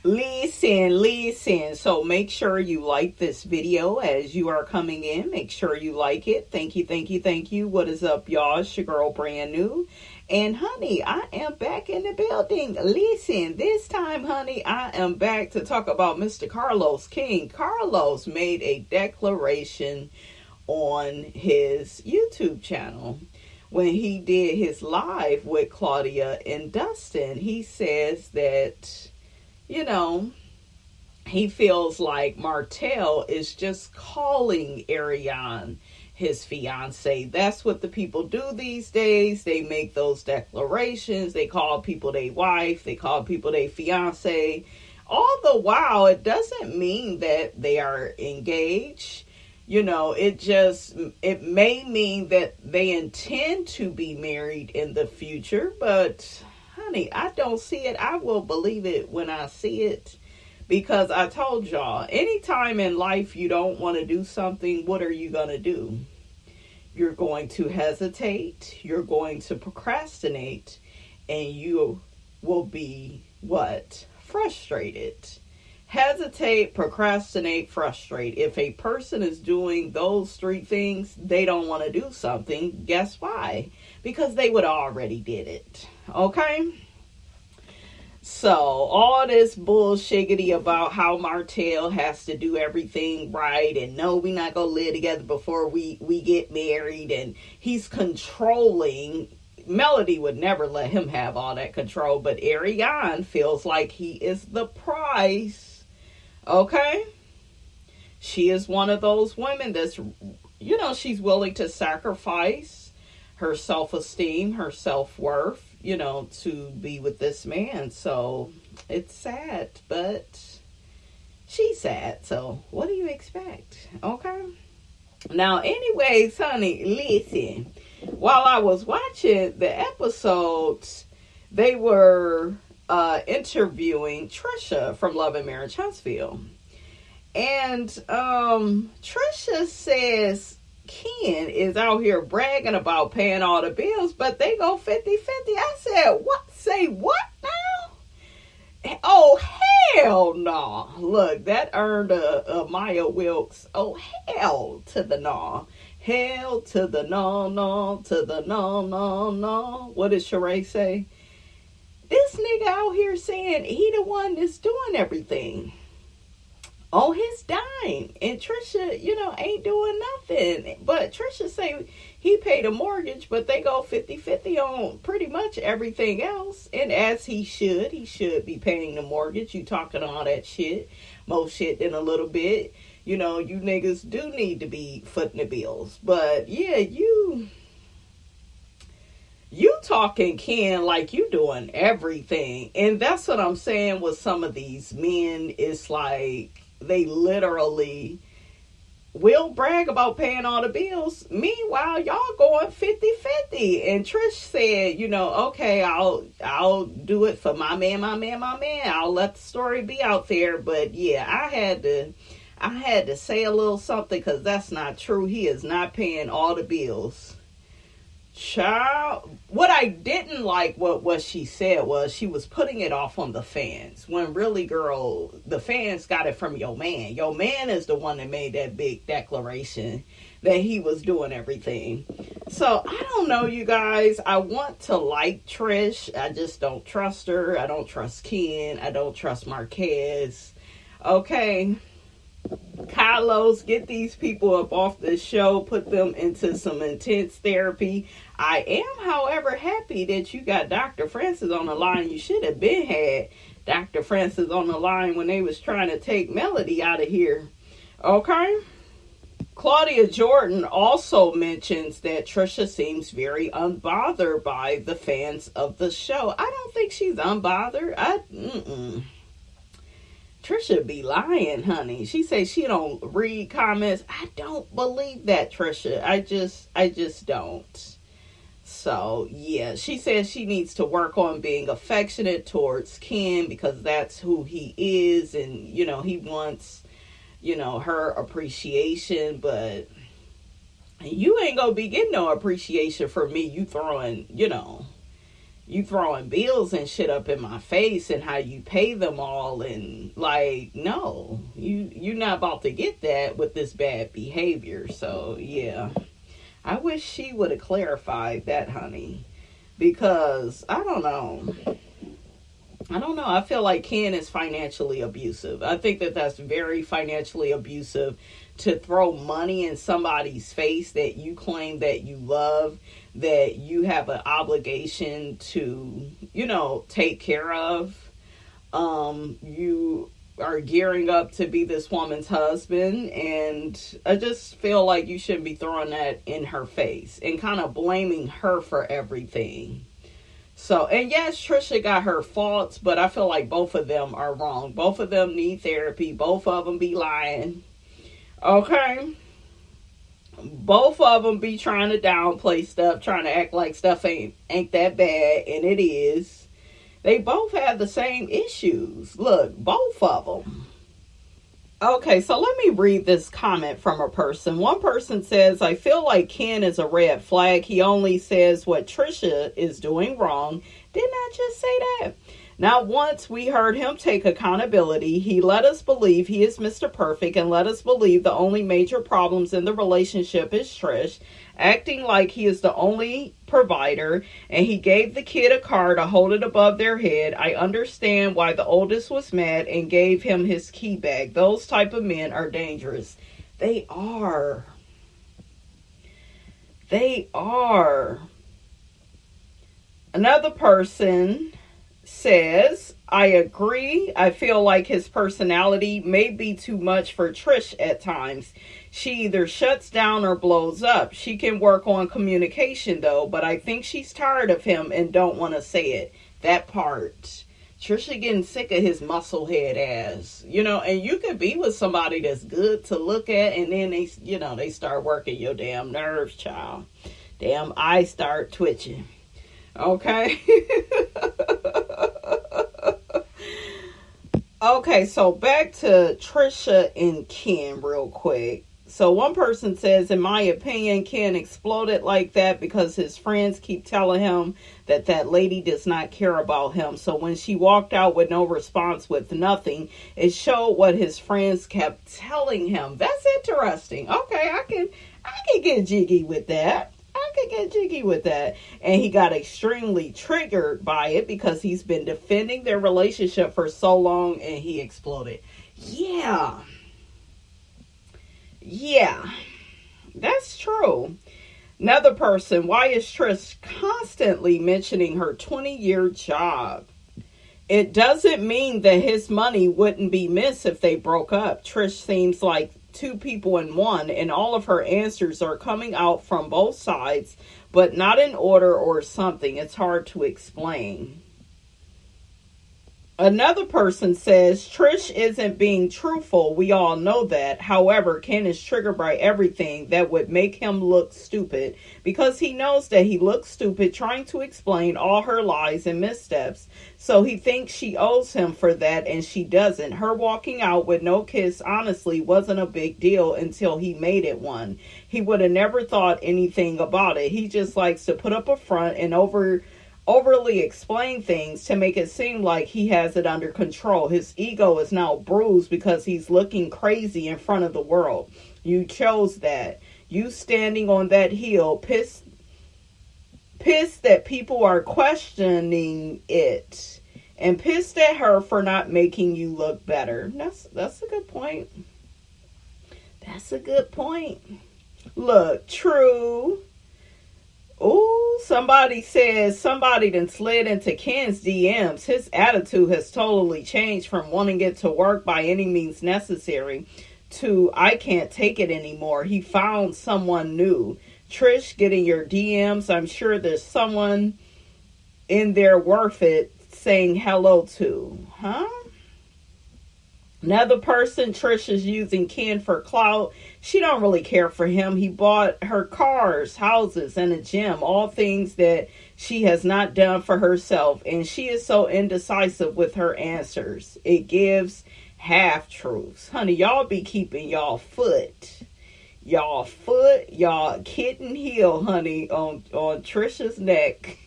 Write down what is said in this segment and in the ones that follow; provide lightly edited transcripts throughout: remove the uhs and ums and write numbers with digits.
Listen. So make sure you like this video as you are coming in. Make sure you like it. Thank you. What is up, y'all? It's your girl, Brand New. And honey, I am back in the building. Listen, this time, honey, I am back to talk about Mr. Carlos King. Carlos made a declaration on his YouTube channel. When he did his live with Claudia and Dustin, he says that, you know, he feels like Martell is just calling Arionne his fiance. That's what the people do these days. They make those declarations. They call people their wife. They call people their fiance. All the while, it doesn't mean that they are engaged. You know, it may mean that they intend to be married in the future, but honey, I don't see it. I will believe it when I see it, because I told y'all, anytime in life you don't want to do something, what are you going to do? You're going to hesitate, you're going to procrastinate, and you will be what? Frustrated. Hesitate, procrastinate, frustrate. If a person is doing those three things, they don't want to do something. Guess why? Because they would already did it. Okay? So, all this bullshiggity about how Martell has to do everything right, and no, we're not going to live together before we get married, and he's controlling. Melody would never let him have all that control, but Arionne feels like he is the prize. Okay? She is one of those women that's, you know, she's willing to sacrifice her self-esteem, her self-worth, you know, to be with this man. So it's sad, but she's sad. So what do you expect? Okay? Now, anyways, honey, listen. While I was watching the episodes, they were interviewing Trisha from Love and Marriage Huntsville. And Trisha says Ken is out here bragging about paying all the bills, but they go 50-50. I said, what? Say what now? Oh, hell no. Look, that earned a Maya Wilkes. Oh, hell to the no. Hell to the no, to the no. What did Sheree say? This nigga out here saying he the one that's doing everything on his dime. And Trisha, you know, ain't doing nothing. But Trisha say he paid a mortgage, but they go 50-50 on pretty much everything else. And as he should be paying the mortgage. You talking all that shit. More shit than a little bit. You know, you niggas do need to be footing the bills. But yeah, you talking Ken like you doing everything. And that's what I'm saying with some of these men. It's like they literally will brag about paying all the bills. Meanwhile, y'all going 50-50. And Trish said, you know, okay, I'll do it for my man. I'll let the story be out there. But yeah, I had to say a little something, because that's not true. He is not paying all the bills. Child, what I didn't like what she said was she was putting it off on the fans, when really, girl, the fans got it from your man. Your man is the one that made that big declaration that he was doing everything. So I don't know, you guys. I want to like Trish. I just don't trust her. I don't trust Ken. I don't trust Marquez. Okay, Carlos, get these people up off the show, put them into some intense therapy. I am, however, happy that you got Dr. Francis on the line. You should have been had Dr. Francis on the line when they was trying to take Melody out of here. Okay? Claudia Jordan also mentions that Trisha seems very unbothered by the fans of the show. I don't think she's unbothered. Trisha be lying, honey. She says she don't read comments. I don't believe that, Trisha. I just don't. So, yeah, she says she needs to work on being affectionate towards Ken, because that's who he is. And, you know, he wants, you know, her appreciation. But you ain't going to be getting no appreciation from me. You throwing, you know, you throwing bills and shit up in my face and how you pay them all, and like, no, you're not about to get that with this bad behavior. So yeah, I wish she would have clarified that, honey, because I don't know. I feel like Ken is financially abusive. I think that that's very financially abusive, to throw money in somebody's face that you claim that you love, that you have an obligation to, take care of. You are gearing up to be this woman's husband, and I just feel like you shouldn't be throwing that in her face and kind of blaming her for everything. So, and yes, Trisha got her faults, but I feel like both of them are wrong. Both of them need therapy. Both of them be lying. Okay? Both of them be trying to downplay stuff, trying to act like stuff ain't that bad, and it is. They both have the same issues. Look, both of them. Okay, so let me read this comment from a person. One person says, I feel like Ken is a red flag. He only says what Trisha is doing wrong. Didn't I just say that? Not once we heard him take accountability. He let us believe he is Mr. Perfect and let us believe the only major problems in the relationship is Trish, acting like he is the only provider, and he gave the kid a car to hold it above their head. I understand why the oldest was mad and gave him his key bag. Those type of men are dangerous. They are. They are. Another person says, I agree. I feel like his personality may be too much for Trish at times. She either shuts down or blows up. She can work on communication though, but I think she's tired of him and don't want to say it. That part. Trisha getting sick of his muscle head ass. And you could be with somebody that's good to look at, and then they start working your damn nerves, child. Damn eyes start twitching. Okay? Okay, so back to Trisha and Ken real quick. So one person says, in my opinion, Ken exploded like that because his friends keep telling him that lady does not care about him. So when she walked out with no response, with nothing, it showed what his friends kept telling him. That's interesting. Okay, I can get jiggy with that. And he got extremely triggered by it because he's been defending their relationship for so long, and he exploded. Yeah, that's true. Another person, why is Trish constantly mentioning her 20-year job? It doesn't mean that his money wouldn't be missed if they broke up. Trish seems like two people in one, and all of her answers are coming out from both sides, but not in order or something. It's hard to explain. Another person says, Trish isn't being truthful. We all know that. However, Ken is triggered by everything that would make him look stupid because he knows that he looks stupid trying to explain all her lies and missteps. So he thinks she owes him for that, and she doesn't. Her walking out with no kiss honestly wasn't a big deal until he made it one. He would have never thought anything about it. He just likes to put up a front and overly explain things to make it seem like he has it under control. His ego is now bruised because he's looking crazy in front of the world. You chose that. You standing on that hill, pissed that people are questioning it, and pissed at her for not making you look better. That's a good point. That's a good point. Look, true. Ooh, somebody says somebody done slid into Ken's DMs. His attitude has totally changed from wanting it to work by any means necessary to I can't take it anymore. He found someone new. Trish, getting your DMs. I'm sure there's someone in there worth it saying hello to. Huh? Another person, Trish is using Ken for clout. She don't really care for him. He bought her cars, houses, and a gym. All things that she has not done for herself. And she is so indecisive with her answers. It gives half-truths. Honey, y'all be keeping y'all kitten heel, honey, on Trisha's neck.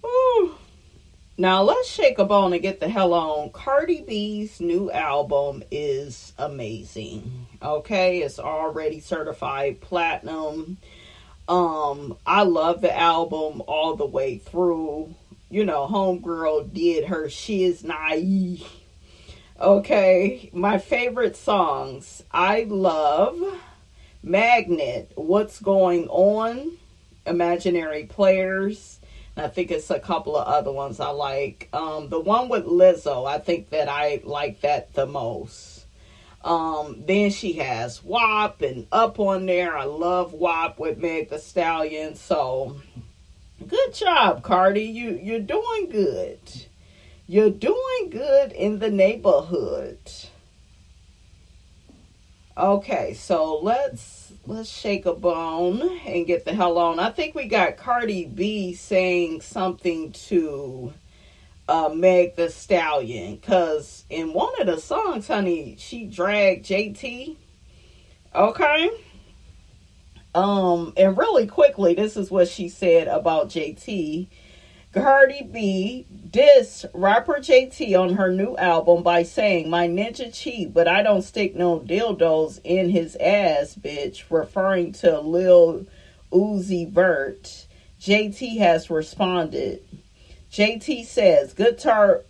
Ooh. Now let's shake a bone and get the hell on. Cardi B's new album is amazing. Okay, it's already certified platinum. I love the album all the way through. You know, homegirl did her shiz naive. Okay, my favorite songs. I love Magnet, What's Going On, Imaginary Players. And I think it's a couple of other ones I like. The one with Lizzo, I think that I like that the most. Then she has WAP and Up on there. I love WAP with Meg The Stallion. So, good job, Cardi. You're doing good. You're doing good in the neighborhood. Okay, so let's shake a bone and get the hell on. I think we got Cardi B saying something to Meg The Stallion, because in one of the songs, honey, she dragged JT. Okay. And really quickly, this is what she said about JT. Cardi B dissed rapper JT on her new album by saying, "My ninja cheat, but I don't stick no dildos in his ass, bitch," referring to Lil Uzi Vert. JT has responded. JT says, good tar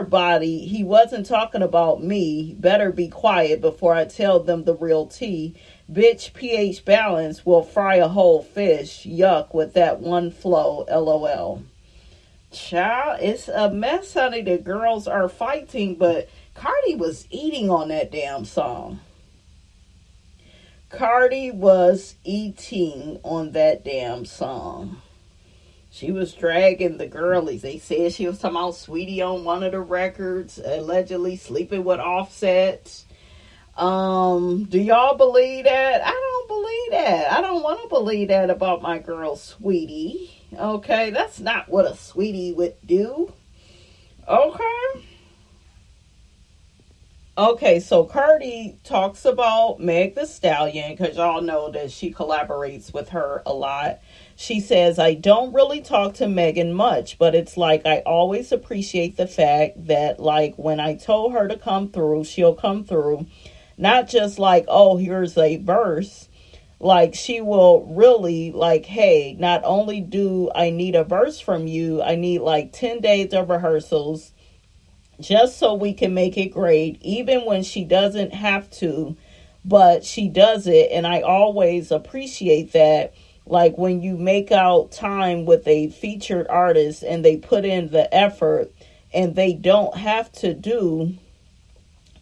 body, he wasn't talking about me. Better be quiet before I tell them the real tea. Bitch, pH balance will fry a whole fish. Yuck with that one flow, LOL. Child, it's a mess, honey. The girls are fighting, but Cardi was eating on that damn song. Cardi was eating on that damn song. She was dragging the girlies. They said she was talking about Sweetie on one of the records, allegedly sleeping with Offset. Do y'all believe that? I don't believe that. I don't want to believe that about my girl Sweetie. Okay, that's not what a sweetie would do. Okay. Okay, so Cardi talks about Meg The Stallion, because y'all know that she collaborates with her a lot. She says, I don't really talk to Megan much, but it's like I always appreciate the fact that, like, when I told her to come through, she'll come through. Not just like, oh, here's a verse. Like, she will really, like, hey, not only do I need a verse from you, I need like 10 days of rehearsals just so we can make it great, even when she doesn't have to, but she does it. And I always appreciate that. Like, when you make out time with a featured artist and they put in the effort and they don't have to do,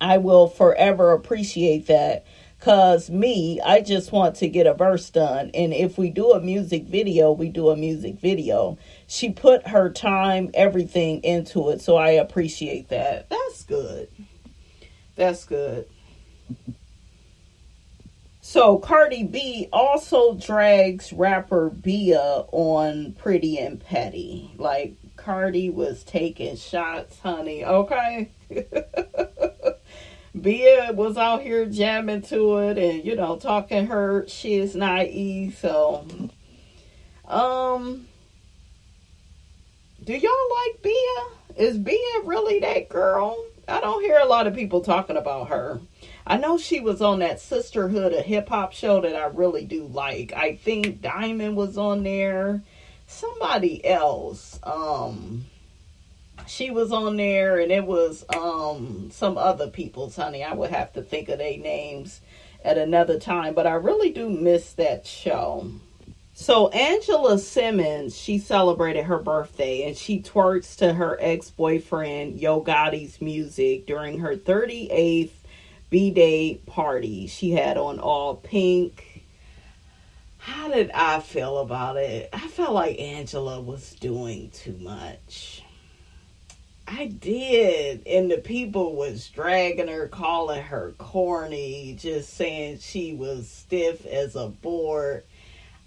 I will forever appreciate that. Because I just want to get a verse done. And if we do a music video, we do a music video. She put her time, everything into it. So I appreciate that. That's good. That's good. So Cardi B also drags rapper Bia on Pretty and Petty. Like, Cardi was taking shots, honey. Okay. Bia was out here jamming to it and, you know, talking her shiz naive. So, do y'all like Bia? Is Bia really that girl? I don't hear a lot of people talking about her. I know she was on that Sisterhood of Hip Hop show that I really do like. I think Diamond was on there. Somebody else. She was on there, and it was some other people's, honey. I would have to think of their names at another time, but I really do miss that show. So Angela Simmons, she celebrated her birthday, and she twerks to her ex-boyfriend Yo Gotti's music during her 38th B-Day party. She had on all pink. How did I feel about it? I felt like Angela was doing too much. I did. And the people was dragging her, calling her corny, just saying she was stiff as a board.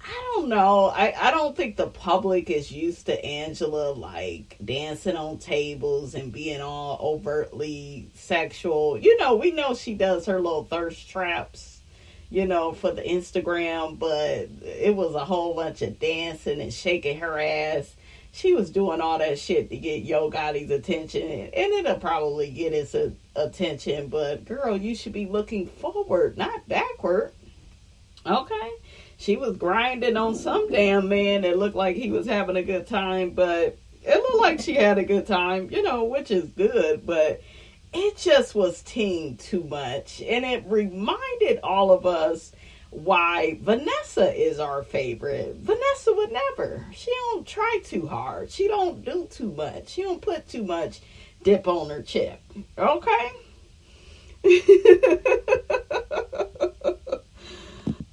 I don't know. I don't think the public is used to Angela, like, dancing on tables and being all overtly sexual. You know, we know she does her little thirst traps. for the Instagram, but it was a whole bunch of dancing and shaking her ass. She was doing all that shit to get Yo Gotti's attention, and it'll probably get his attention, but girl, you should be looking forward, not backward. Okay? She was grinding on some damn man that looked like he was having a good time, but it looked like she had a good time, which is good, but it just was teen too much. And it reminded all of us why Vanessa is our favorite. Vanessa would never. She don't try too hard. She don't do too much. She don't put too much dip on her chip. Okay?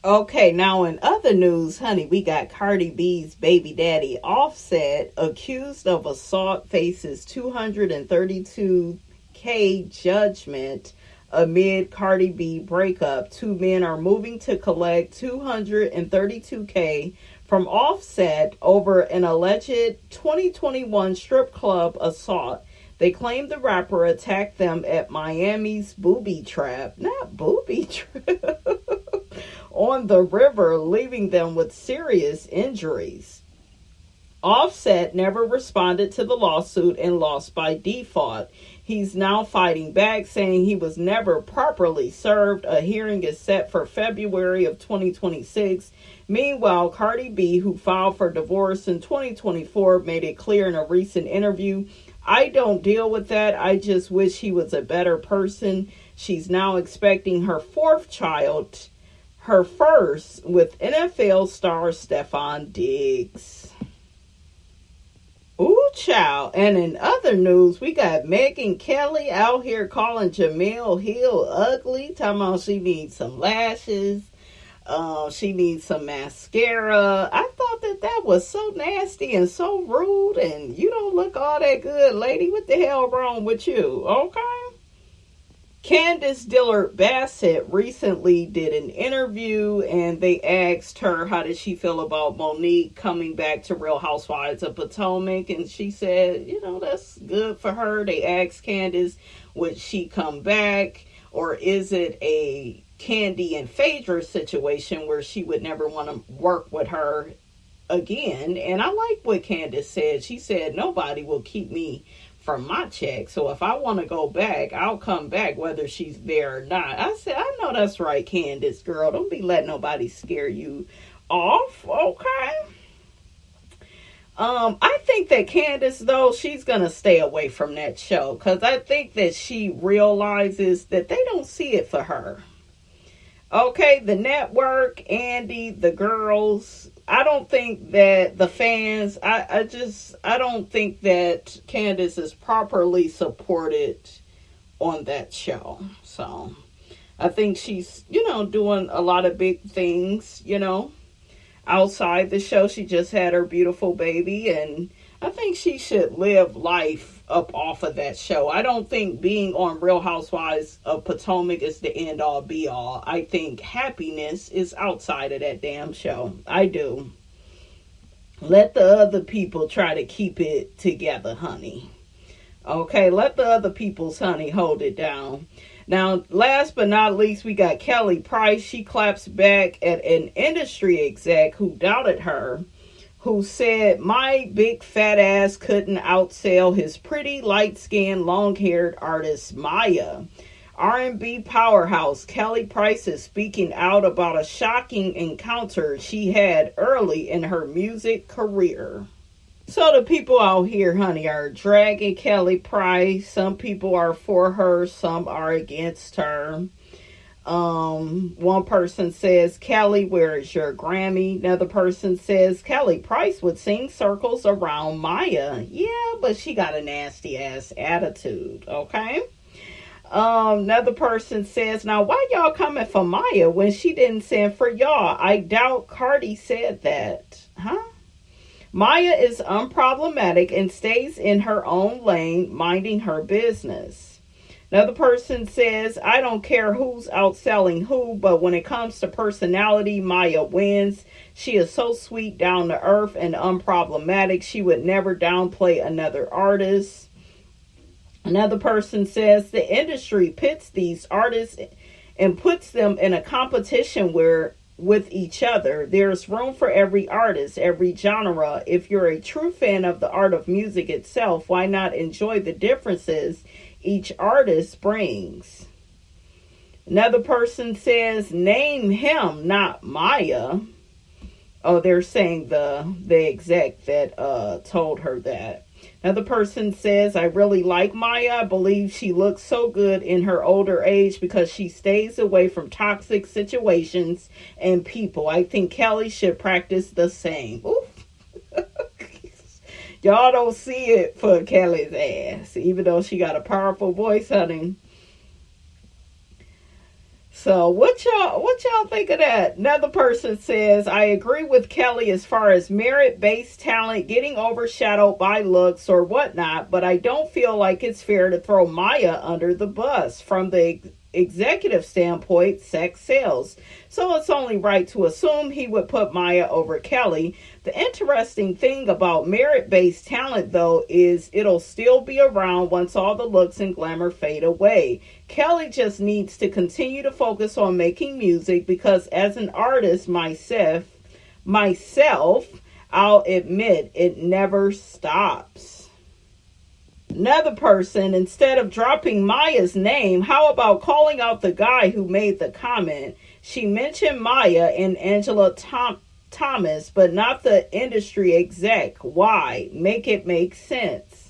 Okay, now in other news, honey, we got Cardi B's baby daddy Offset, accused of assault, faces $232K judgment amid Cardi B breakup. Two men are moving to collect $232K from Offset over an alleged 2021 strip club assault. They claim the rapper attacked them at Miami's Booby Trap. Not Booby Trap. On the river, leaving them with serious injuries. Offset never responded to the lawsuit and lost by default. He's now fighting back, saying he was never properly served. A hearing is set for February of 2026. Meanwhile, Cardi B, who filed for divorce in 2024, made it clear in a recent interview, "I don't deal with that. I just wish he was a better person." She's now expecting her fourth child, her first, with NFL star Stefon Diggs. Ooh, child. And in other news, we got Megyn Kelly out here calling Jemele Hill ugly, talking about she needs some lashes. She needs some mascara. I thought that was so nasty and so rude, and you don't look all that good, lady. What the hell wrong with you? Okay? Candace Dillard Basset recently did an interview, and they asked her how did she feel about Monique coming back to Real Housewives of Potomac, and she said, that's good for her. They asked Candace, would she come back, or is it a Candy and Phaedra situation where she would never want to work with her again? And I like what Candace said. She said, nobody will keep me from my check. So if I want to go back, I'll come back whether she's there or not. I said, I know that's right, Candace, girl. Don't be letting nobody scare you off, okay? I think that Candace, though, she's going to stay away from that show because I think that she realizes that they don't see it for her. Okay, the network, Andy, the girls, I don't think that the fans, I don't think that Candace is properly supported on that show. So, I think she's, doing a lot of big things, outside the show. She just had her beautiful baby, and I think she should live life up off of that show. I don't think being on Real Housewives of Potomac is the end all be all. I think happiness is outside of that damn show. I do. Let the other people try to keep it together, honey. Okay, let the other people's honey hold it down. Now, last but not least, we got Kelly Price. She claps back at an industry exec who doubted her, who said, my big fat ass couldn't outsell his pretty, light-skinned, long-haired artist, Maya. R&B powerhouse Kelly Price is speaking out about a shocking encounter she had early in her music career. So the people out here, honey, are dragging Kelly Price. Some people are for her, some are against her. One person says, Kelly, where is your Grammy? Another person says, Kelly Price would sing circles around Maya. Yeah, but she got a nasty ass attitude, okay? Another person says, now why y'all coming for Maya when she didn't send for y'all? I doubt Cardi said that. Huh? Maya is unproblematic and stays in her own lane, minding her business. Another person says, I don't care who's outselling who, but when it comes to personality, Maya wins. She is so sweet, down to earth, and unproblematic. She would never downplay another artist. Another person says, the industry pits these artists and puts them in a competition where with each other. There's room for every artist, every genre. If you're a true fan of the art of music itself, why not enjoy the differences each artist brings? Another person says, name him, not Maya. Oh, they're saying the exec that told her that. Another person says, I really like Maya. I believe she looks so good in her older age because she stays away from toxic situations and people. I think Kelly should practice the same. Oof. Y'all don't see it for Kelly's ass, even though she got a powerful voice, honey. So what y'all think of that? Another person says, I agree with Kelly as far as merit-based talent getting overshadowed by looks or whatnot, but I don't feel like it's fair to throw Maya under the bus. From the executive standpoint, sex sells. So it's only right to assume he would put Maya over Kelly. The interesting thing about merit-based talent, though, is it'll still be around once all the looks and glamour fade away. Kelly just needs to continue to focus on making music because as an artist myself, I'll admit it never stops. Another person, instead of dropping Maya's name, how about calling out the guy who made the comment? She mentioned Maya and Angela Thomas, but not the industry exec. Why? Make it make sense.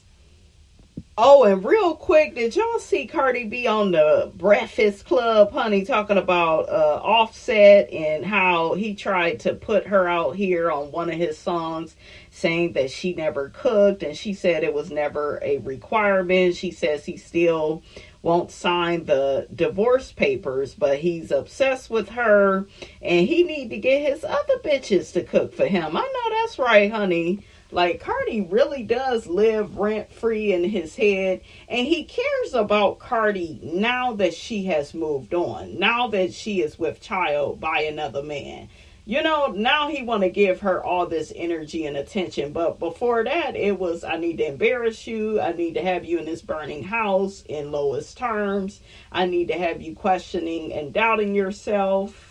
Oh, and real quick, did y'all see Cardi B on the Breakfast Club, honey, talking about Offset and how he tried to put her out here on one of his songs, saying that she never cooked, and she said it was never a requirement. She says he still won't sign the divorce papers, but he's obsessed with her, and he need to get his other bitches to cook for him. I know that's right, honey. Like, Cardi really does live rent-free in his head, and he cares about Cardi now that she has moved on, now that she is with child by another man. You know, now he want to give her all this energy and attention, but before that, it was, I need to embarrass you, I need to have you in this burning house in lowest terms, I need to have you questioning and doubting yourself.